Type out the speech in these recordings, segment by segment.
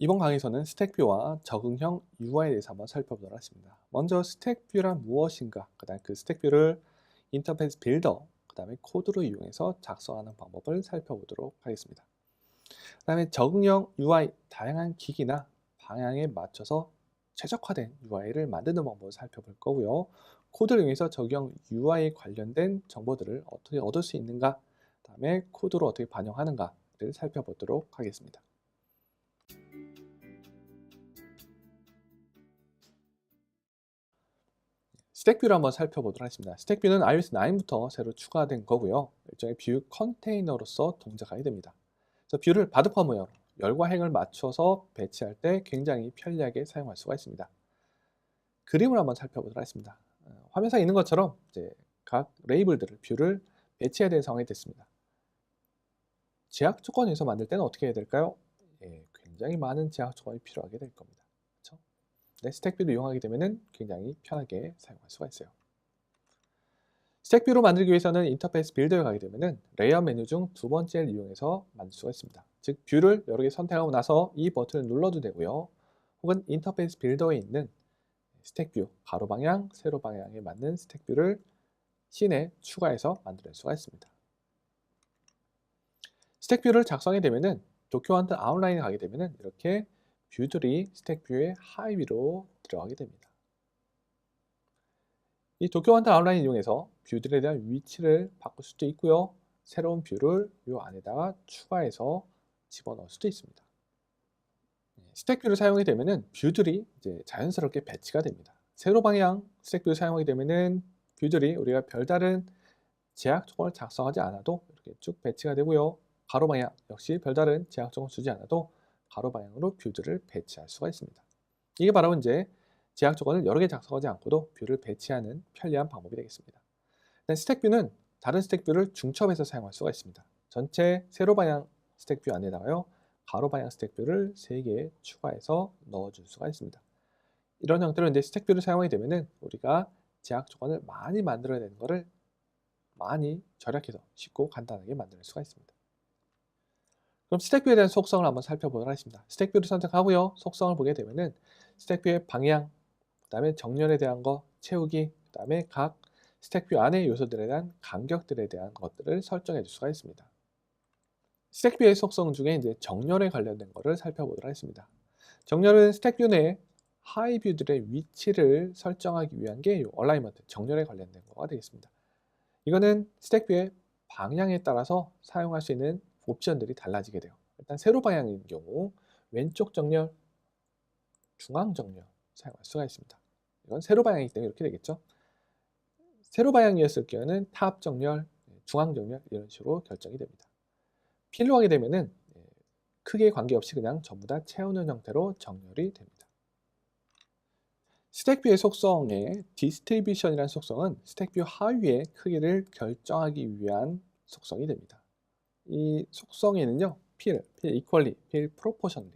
이번 강의에서는 스택뷰와 적응형 UI에 대해서 한번 살펴보도록 하겠습니다. 먼저 스택뷰란 무엇인가, 그 다음에 그 스택뷰를 인터페이스 빌더, 그 다음에 코드로 이용해서 작성하는 방법을 살펴보도록 하겠습니다. 그 다음에 적응형 UI, 다양한 기기나 방향에 맞춰서 최적화된 UI를 만드는 방법을 살펴볼 거고요. 코드를 이용해서 적용 UI에 관련된 정보들을 어떻게 얻을 수 있는가, 그 다음에 코드로 어떻게 반영하는가를 살펴보도록 하겠습니다. 스택뷰를 한번 살펴보도록 하겠습니다. 스택뷰는 iOS 9부터 새로 추가된 거고요. 일종의 뷰 컨테이너로서 동작하게 됩니다. 그래서 뷰를 바둑화 모양, 열과 행을 맞춰서 배치할 때 굉장히 편리하게 사용할 수가 있습니다. 그림을 한번 살펴보도록 하겠습니다. 화면상에 있는 것처럼 이제 각 레이블들을 뷰를 배치해야 되는 상황이 됐습니다. 제약 조건에서 만들 때는 어떻게 해야 될까요? 굉장히 많은 제약 조건이 필요하게 될 겁니다. 그렇죠? 네, 스택뷰를 이용하게 되면 굉장히 편하게 사용할 수가 있어요. 스택뷰로 만들기 위해서는 인터페이스 빌더에 가게 되면 레이아웃 메뉴 중 두 번째를 이용해서 만들 수가 있습니다. 즉 뷰를 여러 개 선택하고 나서 이 버튼을 눌러도 되고요. 혹은 인터페이스 빌더에 있는 스택뷰, 가로 방향, 세로 방향에 맞는 스택뷰를 씬에 추가해서 만들 수가 있습니다. 스택뷰를 작성하게 되면 도큐먼트 아웃라인에 가게 되면 이렇게 뷰들이 스택뷰의 하위 위로 들어가게 됩니다. 이 도큐먼트 아웃라인 이용해서 뷰들에 대한 위치를 바꿀 수도 있고요. 새로운 뷰를 이 안에다가 추가해서 집어넣을 수도 있습니다. 스택 뷰를 사용하게 되면은 뷰들이 이제 자연스럽게 배치가 됩니다. 세로 방향 스택 뷰를 사용하게 되면은 뷰들이 우리가 별다른 제약 조건을 작성하지 않아도 이렇게 쭉 배치가 되고요. 가로 방향 역시 별다른 제약 조건을 주지 않아도 가로 방향으로 뷰들을 배치할 수가 있습니다. 이게 바로 이제 제약 조건을 여러 개 작성하지 않고도 뷰를 배치하는 편리한 방법이 되겠습니다. 스택 뷰는 다른 스택 뷰를 중첩해서 사용할 수가 있습니다. 전체 세로 방향 스택 뷰 안에다가요. 가로 방향 스택 뷰를 3개 추가해서 넣어줄 수가 있습니다. 이런 형태로 이제 스택 뷰를 사용하게 되면은 우리가 제약 조건을 많이 만들어야 되는 것을 많이 절약해서 쉽고 간단하게 만들 수가 있습니다. 그럼 스택뷰에 대한 속성을 한번 살펴보도록 하겠습니다. 스택뷰를 선택하고요. 속성을 보게 되면은 스택뷰의 방향, 그 다음에 정렬에 대한 거 채우기, 그 다음에 각 스택뷰 안의 요소들에 대한 간격들에 대한 것들을 설정해 줄 수가 있습니다. 스택뷰의 속성 중에 이제 정렬에 관련된 것을 살펴보도록 하겠습니다. 정렬은 스택뷰 내 하이뷰들의 위치를 설정하기 위한 게 얼라이먼트, 정렬에 관련된 거가 되겠습니다. 이거는 스택뷰의 방향에 따라서 사용할 수 있는 옵션들이 달라지게 돼요. 일단 세로 방향인 경우 왼쪽 정렬, 중앙 정렬 사용할 수가 있습니다. 이건 세로 방향이기 때문에 이렇게 되겠죠. 세로 방향이었을 경우는 탑 정렬, 중앙 정렬 이런 식으로 결정이 됩니다. 필요하게 되면은 크기에 관계없이 그냥 전부 다 채우는 형태로 정렬이 됩니다. 스택뷰의 속성의 디스트리뷰션이라는 속성은 스택뷰 하위의 크기를 결정하기 위한 속성이 됩니다. 이 속성에는요, 필 이퀄리, 필 프로포션리,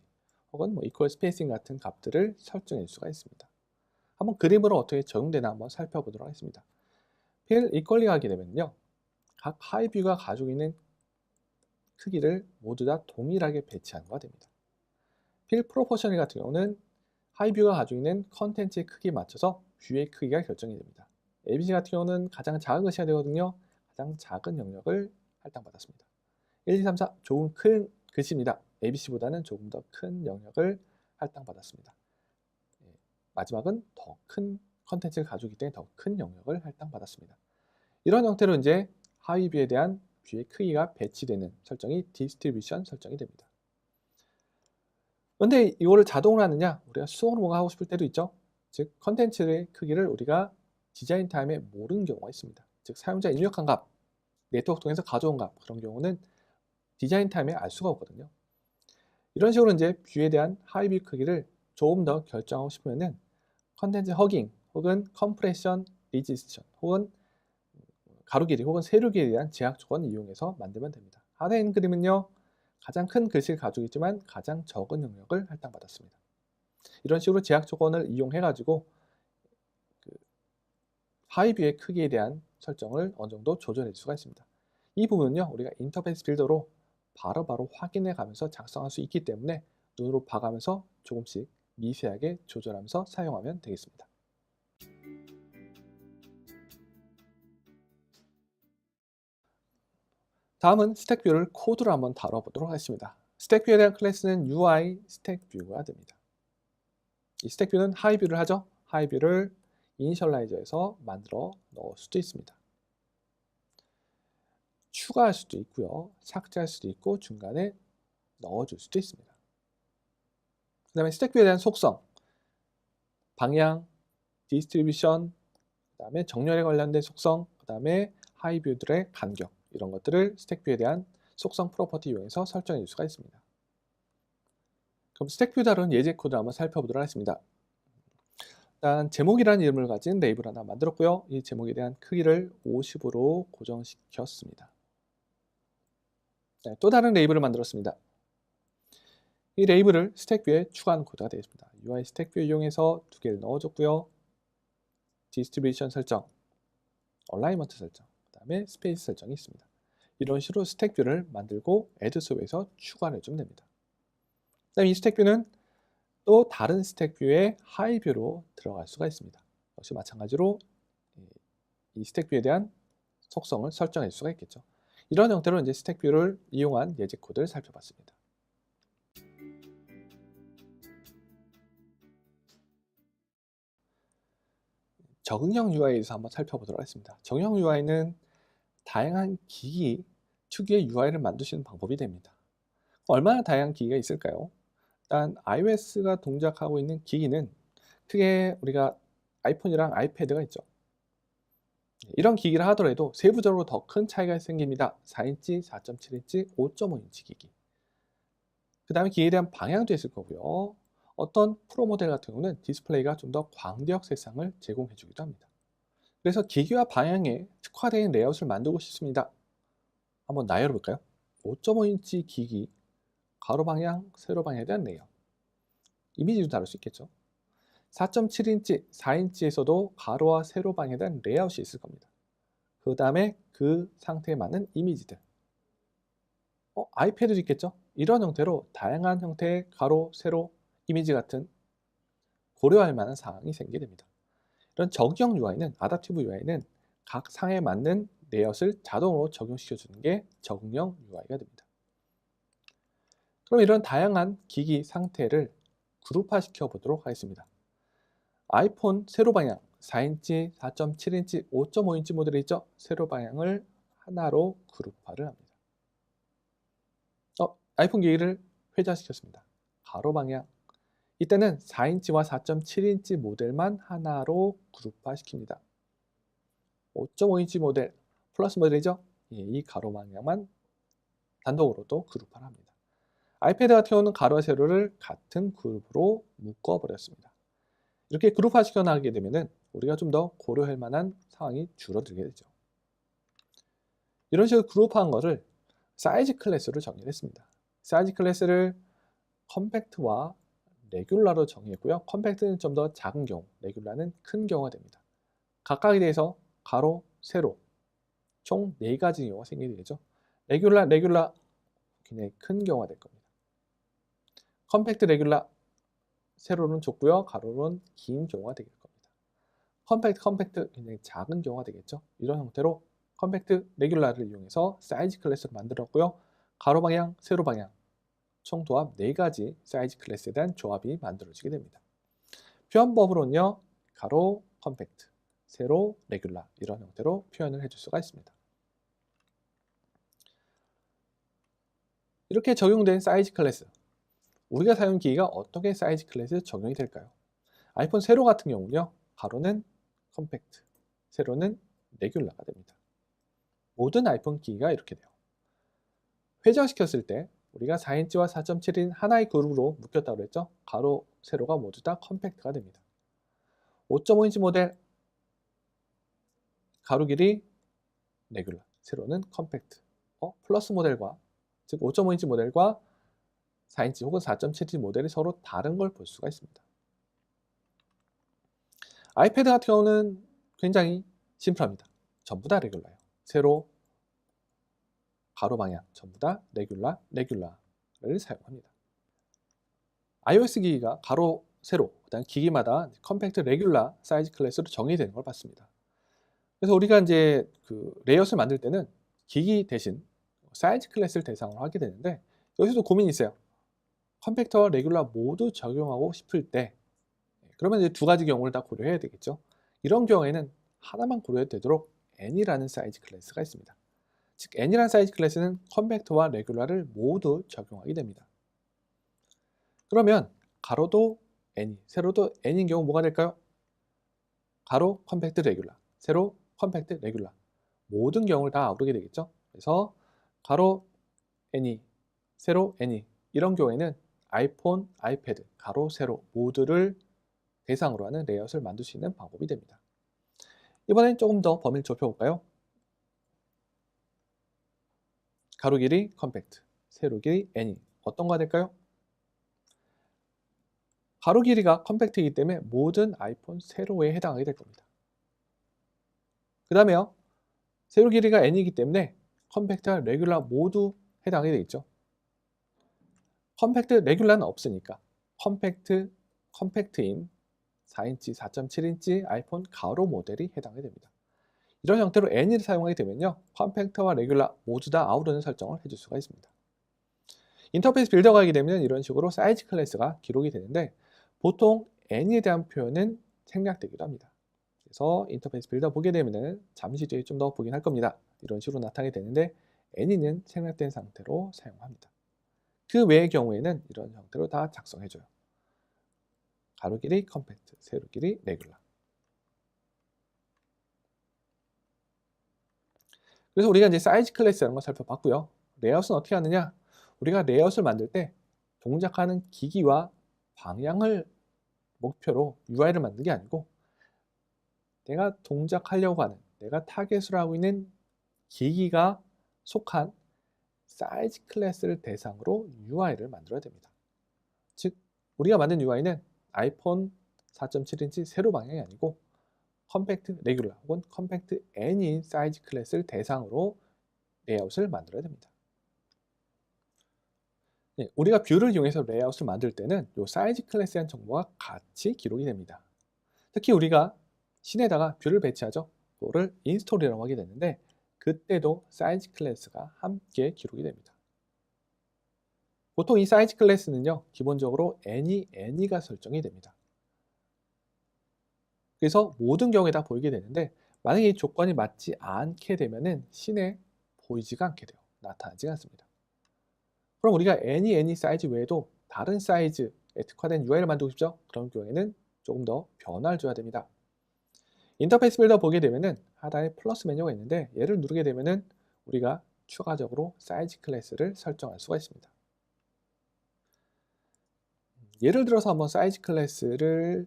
혹은 뭐 이퀄 스페이싱 같은 값들을 설정할 수가 있습니다. 한번 그림으로 어떻게 적용되나 한번 살펴보도록 하겠습니다. 필 이퀄리 하게 되면요, 각 하이뷰가 가지고 있는 크기를 모두 다 동일하게 배치하는 것가 됩니다. 필 프로포셔널 같은 경우는 하이뷰가 가지고 있는 컨텐츠의 크기에 맞춰서 뷰의 크기가 결정이 됩니다. ABC 같은 경우는 가장 작은 것이 해야 되거든요. 가장 작은 영역을 할당받았습니다. 1, 2, 3, 4 조금 큰 글씨입니다. ABC보다는 조금 더 큰 영역을 할당받았습니다. 마지막은 더 큰 컨텐츠를 가지고 있기 때문에 더 큰 영역을 할당받았습니다. 이런 형태로 이제 하위뷰에 대한 뷰의 크기가 배치되는 설정이 디스트리뷰션 설정이 됩니다. 그런데 이거를 자동으로 하느냐? 우리가 수동으로 뭔가 하고 싶을 때도 있죠. 즉 컨텐츠의 크기를 우리가 디자인 타임에 모르는 경우가 있습니다. 즉 사용자 입력한 값, 네트워크 통해서 가져온 값, 그런 경우는 디자인 타임에 알 수가 없거든요. 이런 식으로 이제 뷰에 대한 하이뷰 크기를 조금 더 결정하고 싶으면은 컨텐츠 허깅 혹은 컴프레션 리지스션 혹은 가로 길이 혹은 세로 길이에 대한 제약 조건을 이용해서 만들면 됩니다. 하단에 있는 그림은요, 가장 큰 글씨를 가지고 있지만 가장 적은 영역을 할당받았습니다. 이런 식으로 제약 조건을 이용해 가지고 하이뷰의 크기에 대한 설정을 어느 정도 조절해 줄 수가 있습니다. 이 부분은요, 우리가 인터페이스 빌더로 바로바로 확인해 가면서 작성할 수 있기 때문에 눈으로 봐가면서 조금씩 미세하게 조절하면서 사용하면 되겠습니다. 다음은 스택뷰를 코드로 한번 다뤄보도록 하겠습니다. 스택뷰에 대한 클래스는 UI 스택뷰가 됩니다. 이 스택뷰는 하이뷰를 하죠. 하이뷰를 이니셜라이저에서 만들어 넣을 수도 있습니다. 추가할 수도 있고요. 삭제할 수도 있고 중간에 넣어줄 수도 있습니다. 그 다음에 스택뷰에 대한 속성, 방향, 디스트리뷰션, 그 다음에 정렬에 관련된 속성, 그 다음에 하이뷰들의 간격, 이런 것들을 스택뷰에 대한 속성 프로퍼티 이용해서 설정해 줄 수가 있습니다. 그럼 스택뷰 다룬 예제 코드를 한번 살펴보도록 하겠습니다. 일단 제목이라는 이름을 가진 레이블 하나 만들었고요. 이 제목에 대한 크기를 50으로 고정시켰습니다. 네, 또 다른 레이블을 만들었습니다. 이 레이블을 스택뷰에 추가한 코드가 되겠습니다. UI 스택뷰 이용해서 두 개를 넣어줬고요. 디스트리뷰션 설정, 얼라이먼트 설정, 그 다음에 스페이스 설정이 있습니다. 이런 식으로 스택뷰를 만들고 애드 소에서 추가를 해주면 됩니다. 그다음 이 스택뷰는 또 다른 스택뷰의 하이뷰로 들어갈 수가 있습니다. 역시 마찬가지로 이 스택뷰에 대한 속성을 설정할 수가 있겠죠. 이런 형태로 이제 스택뷰를 이용한 예제 코드를 살펴봤습니다. 적응형 UI에 대해서 한번 살펴보도록 하겠습니다. 적응형 UI는 다양한 기기 특유의 UI를 만드시는 방법이 됩니다. 얼마나 다양한 기기가 있을까요? 일단 iOS가 동작하고 있는 기기는 크게 우리가 아이폰이랑 아이패드가 있죠. 이런 기기를 하더라도 세부적으로 더 큰 차이가 생깁니다. 4인치, 4.7인치, 5.5인치 기기. 그 다음에 기기에 대한 방향도 있을 거고요. 어떤 프로 모델 같은 경우는 디스플레이가 좀 더 광대역 색상을 제공해 주기도 합니다. 그래서 기기와 방향에 특화된 레이아웃을 만들고 싶습니다. 한번 나열해 볼까요? 5.5인치 기기, 가로 방향, 세로 방향에 대한 레이아웃. 이미지도 다룰 수 있겠죠. 4.7인치, 4인치에서도 가로와 세로 방향에 대한 레이아웃이 있을 겁니다. 그 다음에 그 상태에 맞는 이미지들. 아이패드도 있겠죠. 이런 형태로 다양한 형태의 가로, 세로, 이미지 같은 고려할 만한 사항이 생기게 됩니다. 이런 적용 UI는, 아답티브 UI는 각 상에 맞는 레이아웃을 자동으로 적용시켜 주는 게 적응형 UI가 됩니다. 그럼 이런 다양한 기기 상태를 그룹화시켜 보도록 하겠습니다. 아이폰 세로 방향 4인치, 4.7인치, 5.5인치 모델이 있죠. 세로 방향을 하나로 그룹화를 합니다. 아이폰 기기를 회전시켰습니다. 가로 방향. 이때는 4인치와 4.7인치 모델만 하나로 그룹화시킵니다. 5.5인치 모델, 플러스 모델이죠. 이 가로 방향만 단독으로도 그룹화를 합니다. 아이패드 같은 경우는 가로와 세로를 같은 그룹으로 묶어버렸습니다. 이렇게 그룹화 시켜나가게 되면 우리가 좀 더 고려할 만한 상황이 줄어들게 되죠. 이런 식으로 그룹화한 것을 사이즈 클래스로 정의를 했습니다. 사이즈 클래스를 컴팩트와 레귤라로 정의했고요. 컴팩트는 좀 더 작은 경우, 레귤라는 큰 경우가 됩니다. 각각에 대해서 가로, 세로 총 4가지 경우가 생기게 되죠. 레귤라 굉장히 큰 경우가 될 겁니다. 컴팩트, 레귤라 세로는 좁고요. 가로는 긴 경우가 되게 될 겁니다. 컴팩트 굉장히 작은 경우가 되겠죠. 이런 형태로 컴팩트, 레귤라를 이용해서 사이즈 클래스를 만들었고요. 가로 방향, 세로 방향 총 도합 4가지 사이즈 클래스에 대한 조합이 만들어지게 됩니다. 표현법으로는요. 가로, 컴팩트, 세로, 레귤라 이런 형태로 표현을 해줄 수가 있습니다. 이렇게 적용된 사이즈 클래스, 우리가 사용 기기가 어떻게 사이즈 클래스에 적용이 될까요? 아이폰 세로 같은 경우는요. 가로는 컴팩트, 세로는 레귤라가 됩니다. 모든 아이폰 기기가 이렇게 돼요. 회전시켰을 때 우리가 4인치와 4.7인 하나의 그룹으로 묶였다고 했죠. 가로, 세로가 모두 다 컴팩트가 됩니다. 5.5인치 모델 가로 길이 레귤라, 세로는 컴팩트. 플러스 모델과 즉 5.5인치 모델과 4인치 혹은 4.7인치 모델이 서로 다른 걸 볼 수가 있습니다. 아이패드 같은 경우는 굉장히 심플합니다. 전부 다 레귤라예요. 세로, 가로 방향 전부 다 레귤라를 사용합니다. iOS 기기가 가로, 세로, 그다음 기기마다 컴팩트 레귤라 사이즈 클래스로 정의되는 걸 봤습니다. 그래서 우리가 이제 그 레이아웃을 만들 때는 기기 대신 사이즈 클래스를 대상으로 하게 되는데 여기서도 고민이 있어요. 컴팩터와 레귤라 모두 적용하고 싶을 때 그러면 이제 두 가지 경우를 다 고려해야 되겠죠. 이런 경우에는 하나만 고려해도 되도록 N이라는 사이즈 클래스가 있습니다. 즉 N이라는 사이즈 클래스는 컴팩터와 레귤라를 모두 적용하게 됩니다. 그러면 가로도 N이, 세로도 N인 경우 뭐가 될까요? 가로 컴팩트 레귤라, 세로 컴팩트 레귤라 모든 경우를 다 아우르게 되겠죠. 그래서 가로 N이, 세로 N이 이런 경우에는 아이폰, 아이패드, 가로, 세로 모두를 대상으로 하는 레이아웃을 만들 수 있는 방법이 됩니다. 이번엔 조금 더 범위를 좁혀볼까요? 가로 길이 컴팩트, 세로 길이 N이 어떤 거가 될까요? 가로 길이가 컴팩트이기 때문에 모든 아이폰 세로에 해당하게 될 겁니다. 그 다음에요. 세로 길이가 N이기 때문에 컴팩트와 레귤라 모두 해당하게 되겠죠. 컴팩트 레귤라는 없으니까 컴팩트인 4인치, 4.7인치 아이폰 가로 모델이 해당이 됩니다. 이런 형태로 N을 사용하게 되면요. 컴팩터와 레귤라 모두 다 아우르는 설정을 해줄 수가 있습니다. 인터페이스 빌더가 하게 되면 이런 식으로 사이즈 클래스가 기록이 되는데 보통 N에 대한 표현은 생략되기도 합니다. 그래서 인터페이스 빌더 보게 되면 잠시 뒤에 좀 더 보긴 할 겁니다. 이런 식으로 나타나게 되는데 N이는 생략된 상태로 사용합니다. 그 외의 경우에는 이런 형태로 다 작성해줘요. 가로 길이 컴팩트, 세로 길이 레귤라. 그래서 우리가 이제 사이즈 클래스라는 걸 살펴봤고요. 레이아웃은 어떻게 하느냐? 우리가 레이아웃을 만들 때 동작하는 기기와 방향을 목표로 UI를 만드는 게 아니고 내가 동작하려고 하는, 내가 타겟으로 하고 있는 기기가 속한 사이즈 클래스를 대상으로 UI를 만들어야 됩니다. 즉 우리가 만든 UI는 아이폰 4.7인치 세로 방향이 아니고 컴팩트 레귤라 혹은 컴팩트 N인 사이즈 클래스를 대상으로 레이아웃을 만들어야 됩니다. 네, 우리가 뷰를 이용해서 레이아웃을 만들 때는 이 사이즈 클래스에 대한 정보가 같이 기록이 됩니다. 특히 우리가 씬에다가 뷰를 배치하죠. 그거를 인스톨이라고 하게 되는데 그때도 사이즈 클래스가 함께 기록이 됩니다. 보통 이 사이즈 클래스는요. 기본적으로 N이가 설정이 됩니다. 그래서 모든 경우에 다 보이게 되는데 만약에 이 조건이 맞지 않게 되면은 씬에 보이지가 않게 돼요. 나타나지 않습니다. 그럼 우리가 N이 사이즈 외에도 다른 사이즈에 특화된 UI를 만들고 싶죠? 그런 경우에는 조금 더 변화를 줘야 됩니다. 인터페이스 빌더 보게 되면은 하단에 플러스 메뉴가 있는데 얘를 누르게 되면은 우리가 추가적으로 사이즈 클래스를 설정할 수가 있습니다. 예를 들어서 한번 사이즈 클래스를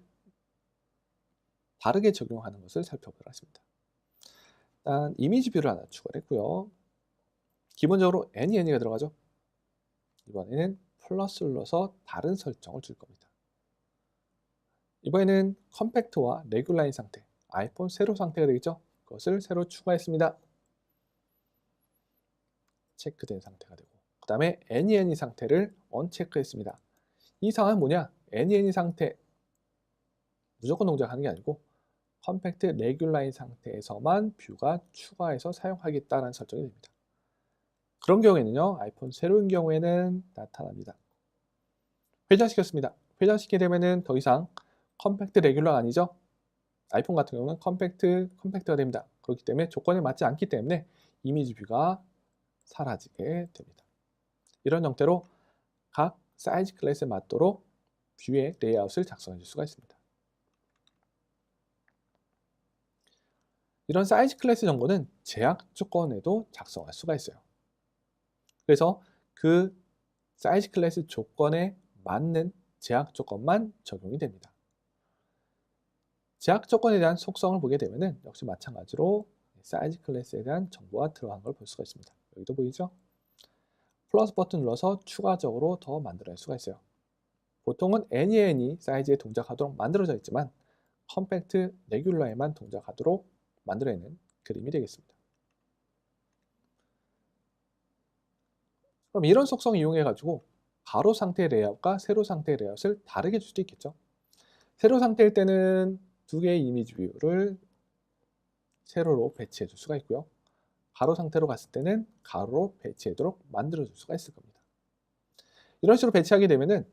다르게 적용하는 것을 살펴보겠습니다. 일단 이미지 뷰를 하나 추가를 했고요. 기본적으로 N이가 들어가죠. 이번에는 플러스를 넣어서 다른 설정을 줄 겁니다. 이번에는 컴팩트와 레귤라인 상태, 아이폰 세로 상태가 되겠죠. 그것을 새로 추가했습니다. 체크된 상태가 되고 그 다음에 NEN이 상태를 언체크했습니다. 이 상황은 뭐냐? NEN이 상태 무조건 동작하는 게 아니고 컴팩트 레귤라인 상태에서만 뷰가 추가해서 사용하겠다는 설정이 됩니다. 그런 경우에는요. 아이폰 세로인 경우에는 나타납니다. 회전시켰습니다. 회전시키게 되면은 더 이상 컴팩트 레귤러가 아니죠. 아이폰 같은 경우는 컴팩트가 됩니다. 그렇기 때문에 조건에 맞지 않기 때문에 이미지 뷰가 사라지게 됩니다. 이런 형태로 각 사이즈 클래스에 맞도록 뷰의 레이아웃을 작성해 줄 수가 있습니다. 이런 사이즈 클래스 정보는 제약 조건에도 작성할 수가 있어요. 그래서 그 사이즈 클래스 조건에 맞는 제약 조건만 적용이 됩니다. 제약 조건에 대한 속성을 보게 되면 역시 마찬가지로 사이즈 클래스에 대한 정보가 들어간 걸 볼 수가 있습니다. 여기도 보이죠? 플러스 버튼 눌러서 추가적으로 더 만들어낼 수가 있어요. 보통은 N이 사이즈에 동작하도록 만들어져 있지만 컴팩트 레귤러에만 동작하도록 만들어내는 그림이 되겠습니다. 그럼 이런 속성을 이용해 가지고 가로 상태의 레이아웃과 세로 상태의 레이아웃을 다르게 줄 수도 있겠죠. 세로 상태일 때는 두 개의 이미지 뷰를 세로로 배치해 줄 수가 있고요. 가로 상태로 갔을 때는 가로로 배치하도록 만들어 줄 수가 있을 겁니다. 이런 식으로 배치하게 되면은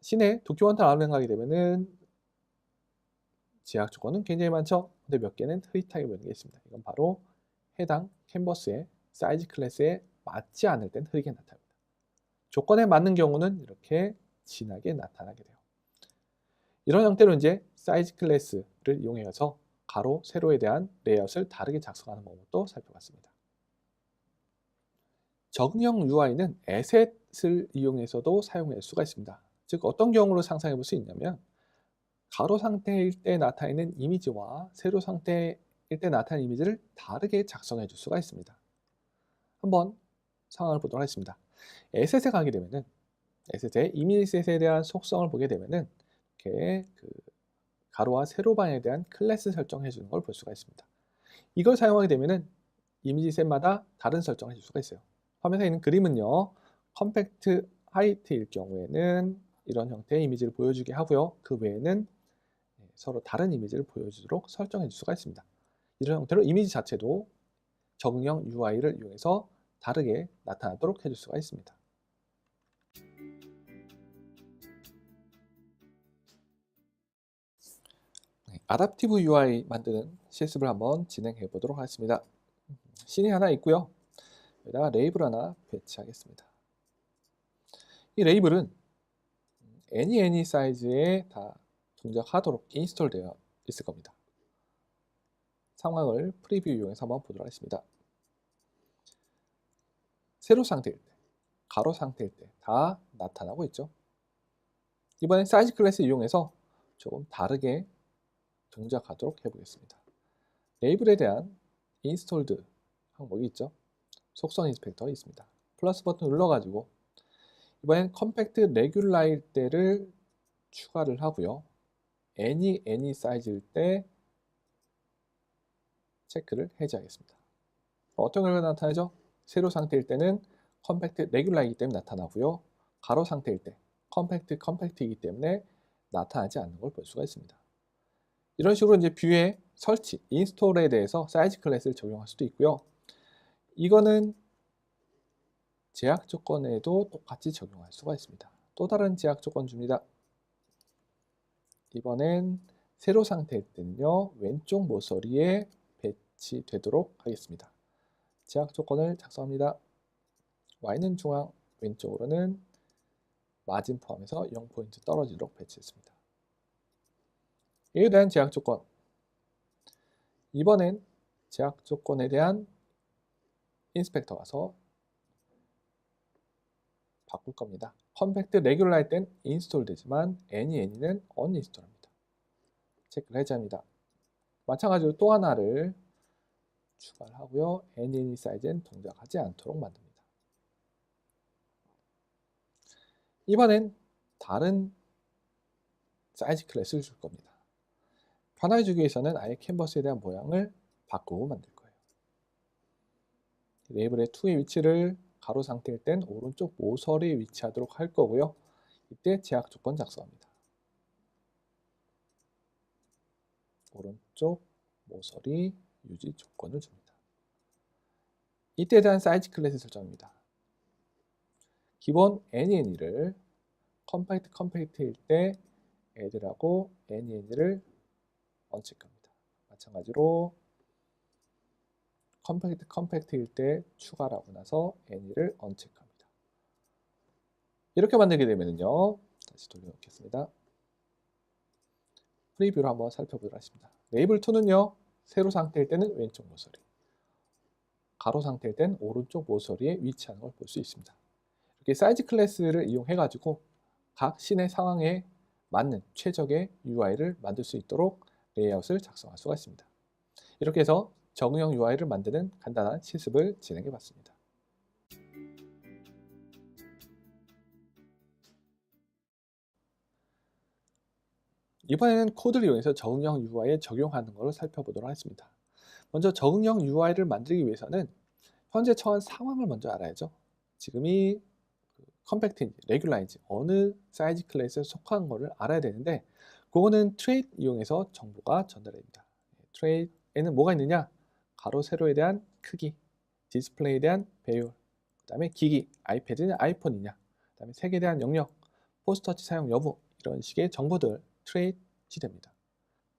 시내 도큐먼트 아웃라인 되면은 제약 조건은 굉장히 많죠. 근데 몇 개는 흐릿하게 보이는 게 있습니다. 이건 바로 해당 캔버스의 사이즈 클래스에 맞지 않을 땐 흐리게 나타납니다. 조건에 맞는 경우는 이렇게 진하게 나타나게 돼요. 이런 형태로 이제 사이즈 클래스를 이용해서 가로, 세로에 대한 레이아웃을 다르게 작성하는 방법도 살펴봤습니다. 적응형 UI는 에셋을 이용해서도 사용할 수가 있습니다. 즉 어떤 경우로 상상해 볼 수 있냐면 가로 상태일 때 나타내는 이미지와 세로 상태일 때 나타내는 이미지를 다르게 작성해 줄 수가 있습니다. 한번 상황을 보도록 하겠습니다. 에셋에 가게 되면은 에셋의 이미지셋에 대한 속성을 보게 되면은 이렇게 가로와 세로 방향에 대한 클래스 설정해 주는 걸 볼 수가 있습니다. 이걸 사용하게 되면은 이미지셋마다 다른 설정을 해줄 수가 있어요. 화면에 있는 그림은요, 컴팩트 하이트일 경우에는 이런 형태의 이미지를 보여주게 하고요. 그 외에는 서로 다른 이미지를 보여주도록 설정해 줄 수가 있습니다. 이런 형태로 이미지 자체도 적응형 UI를 이용해서 다르게 나타나도록 해줄 수가 있습니다. 아답티브 UI 만드는 실습을 한번 진행해 보도록 하겠습니다. 씬이 하나 있고요. 여기다가 레이블 하나 배치하겠습니다. 이 레이블은 any 사이즈에 다 동작하도록 인스톨 되어 있을 겁니다. 상황을 프리뷰 이용해서 한번 보도록 하겠습니다. 세로 상태일 때, 가로 상태일 때 다 나타나고 있죠. 이번엔 사이즈 클래스 이용해서 조금 다르게 동작하도록 해보겠습니다. 레이블에 대한 인스톨드 항목이 있죠. 속성 인스펙터가 있습니다. 플러스 버튼 눌러가지고 이번엔 컴팩트 레귤라일 때를 추가를 하고요. any 사이즈일 때 체크를 해제하겠습니다. 어떤 결과가 나타나죠? 세로 상태일 때는 컴팩트 레귤라이기 때문에 나타나고요. 가로 상태일 때 컴팩트이기 때문에 나타나지 않는 걸 볼 수가 있습니다. 이런 식으로 이제 뷰의 설치, 인스톨에 대해서 사이즈 클래스를 적용할 수도 있고요. 이거는 제약 조건에도 똑같이 적용할 수가 있습니다. 또 다른 제약 조건 줍니다. 이번엔 세로 상태일 때는요, 왼쪽 모서리에 배치되도록 하겠습니다. 제약 조건을 작성합니다. Y는 중앙, 왼쪽으로는 마진 포함해서 0포인트 떨어지도록 배치했습니다. 이에 대한 제약 조건. 이번엔 제약 조건에 대한 인스펙터 가서 바꿀 겁니다. 컴팩트 레귤라일 땐 인스톨 되지만 any는 언인스톨합니다. 체크를 해제합니다. 마찬가지로 또 하나를 추가를 하고요. any 사이즈는 동작하지 않도록 만듭니다. 이번엔 다른 사이즈 클래스를 줄 겁니다. 편하게 주기 위해서는 아예 캔버스에 대한 모양을 바꾸고 만들 거예요. 레이블의 2의 위치를 가로 상태일 땐 오른쪽 모서리에 위치하도록 할 거고요. 이때 제약 조건 작성합니다. 오른쪽 모서리 유지 조건을 줍니다. 이때에 대한 사이즈 클래스 설정입니다. 기본 any를 컴팩트일 때 add하고 any를 언체크합니다. 마찬가지로 컴팩트일 때 추가를 하고 나서 any를 언체크합니다. 이렇게 만들게 되면요, 다시 돌려놓겠습니다. 프리뷰를 한번 살펴보도록 하겠습니다. 레이블 2는요, 세로 상태일 때는 왼쪽 모서리, 가로 상태일 때는 오른쪽 모서리에 위치하는 걸 볼 수 있습니다. 이렇게 사이즈 클래스를 이용해 가지고 각 씬의 상황에 맞는 최적의 UI를 만들 수 있도록 레이아웃을 작성할 수가 있습니다. 이렇게 해서 적응형 UI를 만드는 간단한 실습을 진행해 봤습니다. 이번에는 코드를 이용해서 적응형 UI에 적용하는 것을 살펴보도록 하겠습니다. 먼저 적응형 UI를 만들기 위해서는 현재 처한 상황을 먼저 알아야죠. 지금이 컴팩트인지, 레귤라인지 어느 사이즈 클래스에 속한 거를 알아야 되는데 그거는 트레이드 이용해서 정보가 전달됩니다. 트레이드에는 뭐가 있느냐? 가로, 세로에 대한 크기, 디스플레이에 대한 배율, 그 다음에 기기, 아이패드냐 아이폰이냐, 그 다음에 색에 대한 영역, 포스터치 사용 여부, 이런 식의 정보들 트레이드이 됩니다.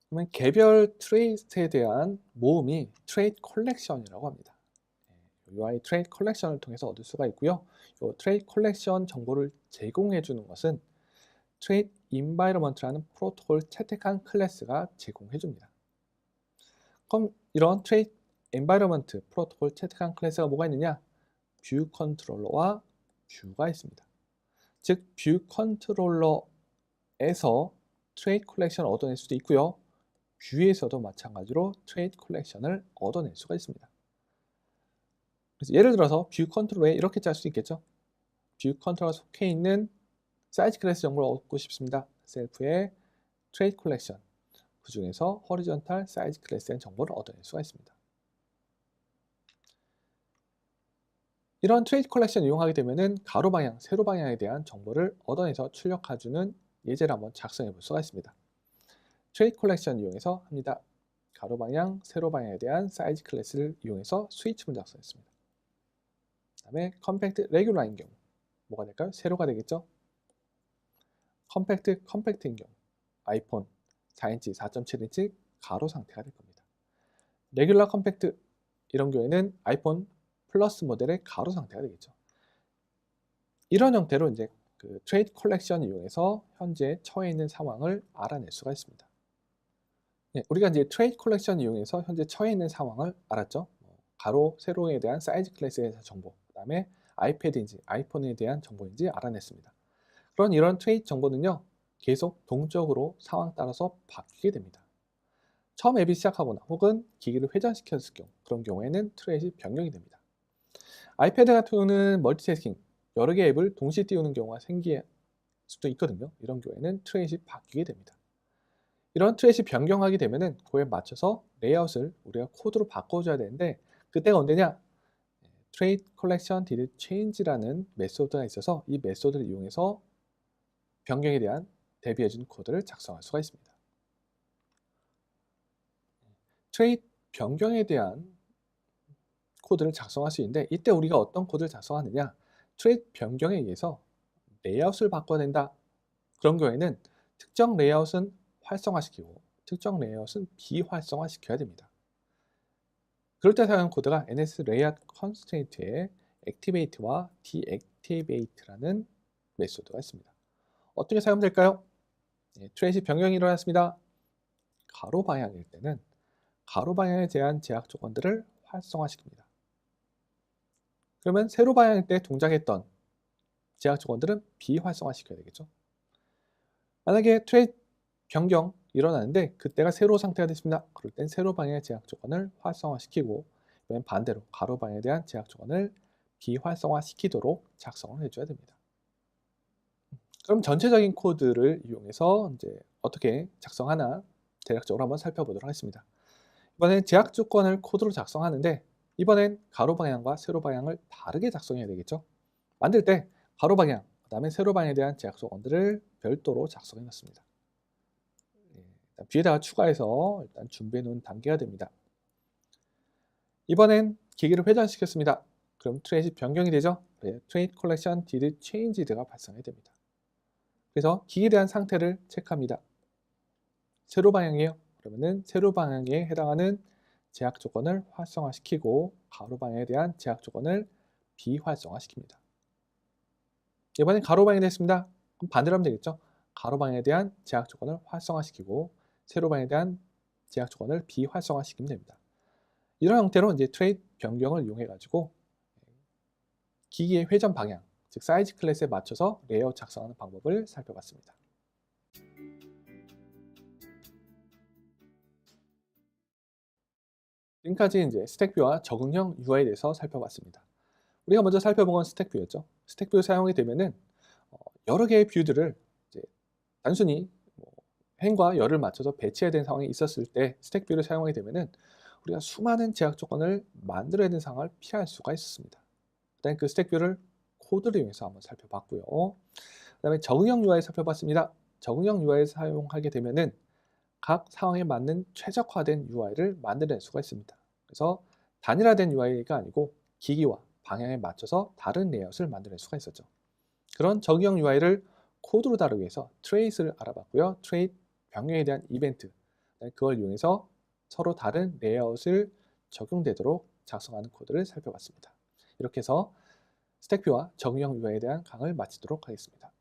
그러면 개별 트레이트에 대한 모음이 트레이드 컬렉션이라고 합니다. UI 트레이드 컬렉션을 통해서 얻을 수가 있고요. 이 트레이드 컬렉션 정보를 제공해 주는 것은 트레이드 인바이러먼트라는 프로토콜 채택한 클래스가 제공해 줍니다. 그럼 이런 트레이드 인바이러먼트 프로토콜 채택한 클래스가 뭐가 있느냐? 뷰 컨트롤러와 뷰가 있습니다. 즉 뷰 컨트롤러에서 트레이드 컬렉션을 얻어낼 수도 있고요. 뷰에서도 마찬가지로 트레이드 컬렉션을 얻어낼 수가 있습니다. 그래서 예를 들어서 뷰 컨트롤러에 이렇게 짤 수 있겠죠. 뷰 컨트롤러 속해 있는 사이즈 클래스 정보를 얻고 싶습니다. 셀프의 트레이드 컬렉션, 그 중에서 호리존탈 사이즈 클래스의 정보를 얻어낼 수가 있습니다. 이런 트레이드 컬렉션 이용하게 되면은 가로 방향, 세로 방향에 대한 정보를 얻어내서 출력해주는 예제를 한번 작성해 볼 수가 있습니다. 트레이드 컬렉션 이용해서 합니다. 가로 방향, 세로 방향에 대한 사이즈 클래스를 이용해서 스위치문 작성했습니다. 그 다음에 컴팩트 레귤라인 경우 뭐가 될까요? 세로가 되겠죠? 컴팩트인 경우 아이폰 4인치, 4.7인치 가로 상태가 될 겁니다. 레귤러 컴팩트 이런 경우에는 아이폰 플러스 모델의 가로 상태가 되겠죠. 이런 형태로 이제 그 트레이드 컬렉션 이용해서 현재 처해 있는 상황을 알아낼 수가 있습니다. 네, 우리가 이제 트레이드 컬렉션 이용해서 현재 처해 있는 상황을 알았죠. 가로, 세로에 대한 사이즈 클래스에 대한 정보, 그 다음에 아이패드인지 아이폰에 대한 정보인지 알아냈습니다. 그런 이런 트레이드 정보는요, 계속 동적으로 상황 따라서 바뀌게 됩니다. 처음 앱이 시작하거나 혹은 기기를 회전시켰을 경우, 그런 경우에는 트레이드이 변경이 됩니다. 아이패드 같은 경우는 멀티태스킹, 여러 개의 앱을 동시에 띄우는 경우가 생길 수도 있거든요. 이런 경우에는 트레이드이 바뀌게 됩니다. 이런 트레이드이 변경하게 되면은 그에 맞춰서 레이아웃을 우리가 코드로 바꿔줘야 되는데 그때가 언제냐? 트레이드 컬렉션 디드 체인지라는 메소드가 있어서 이 메소드를 이용해서 변경에 대한 대비해준 코드를 작성할 수가 있습니다. 트레이드 변경에 대한 코드를 작성할 수 있는데 이때 우리가 어떤 코드를 작성하느냐? 트레이드 변경에 의해서 레이아웃을 바꿔야 된다. 그런 경우에는 특정 레이아웃은 활성화시키고 특정 레이아웃은 비활성화시켜야 됩니다. 그럴 때 사용하는 코드가 ns layout constraint의 activate와 deactivate라는 메소드가 있습니다. 어떻게 사용하면 될까요? 트레이드 변경이 일어났습니다. 가로 방향일 때는 가로 방향에 대한 제약 조건들을 활성화시킵니다. 그러면 세로 방향일 때 동작했던 제약 조건들은 비활성화시켜야 되겠죠. 만약에 트레이드 변경 일어나는데 그때가 세로 상태가 됐습니다. 그럴 땐 세로 방향의 제약 조건을 활성화시키고 이번엔 반대로 가로 방향에 대한 제약 조건을 비활성화시키도록 작성을 해줘야 됩니다. 그럼 전체적인 코드를 이용해서 이제 어떻게 작성하나 대략적으로 한번 살펴보도록 하겠습니다. 이번엔 제약 조건을 코드로 작성하는데 이번엔 가로 방향과 세로 방향을 다르게 작성해야 되겠죠. 만들 때 가로 방향, 그 다음에 세로 방향에 대한 제약 조건들을 별도로 작성해 놨습니다. 일단 뒤에다가 추가해서 일단 준비해 놓은 단계가 됩니다. 이번엔 기기를 회전시켰습니다. 그럼 트레이드 변경이 되죠. 트레이드 컬렉션 did changed가 발생이 됩니다. 그래서 기기에 대한 상태를 체크합니다. 세로 방향이에요. 그러면은 세로 방향에 해당하는 제약 조건을 활성화시키고 가로 방향에 대한 제약 조건을 비활성화시킵니다. 이번엔 가로 방향이 됐습니다. 그럼 반대로 하면 되겠죠. 가로 방향에 대한 제약 조건을 활성화시키고 세로 방향에 대한 제약 조건을 비활성화시키면 됩니다. 이런 형태로 이제 트레이드 변경을 이용해 가지고 기기의 회전 방향, 즉 사이즈 클래스에 맞춰서 레이아웃 작성하는 방법을 살펴봤습니다. 지금까지 이제 스택뷰와 적응형 UI에 대해서 살펴봤습니다. 우리가 먼저 살펴본 건 스택뷰였죠. 스택뷰 사용이 되면은 여러 개의 뷰들을 이제 단순히 행과 열을 맞춰서 배치해야 되는 상황이 있었을 때 스택뷰를 사용하게 되면은 우리가 수많은 제약 조건을 만들어야 되는 상황을 피할 수가 있었습니다. 일단 그 스택뷰를 코드를 이용해서 한번 살펴봤고요. 그다음에 적응형 UI 살펴봤습니다. 적응형 UI 사용하게 되면은 각 상황에 맞는 최적화된 UI를 만들어낼 수가 있습니다. 그래서 단일화된 UI가 아니고 기기와 방향에 맞춰서 다른 레이아웃을 만들어낼 수가 있었죠. 그런 적용형 UI를 코드로 다루기 위해서 트레이스를 알아봤고요. 트레이트 변경에 대한 이벤트, 그걸 이용해서 서로 다른 레이아웃을 적용되도록 작성하는 코드를 살펴봤습니다. 이렇게 해서 스택뷰와 적용형 UI에 대한 강의를 마치도록 하겠습니다.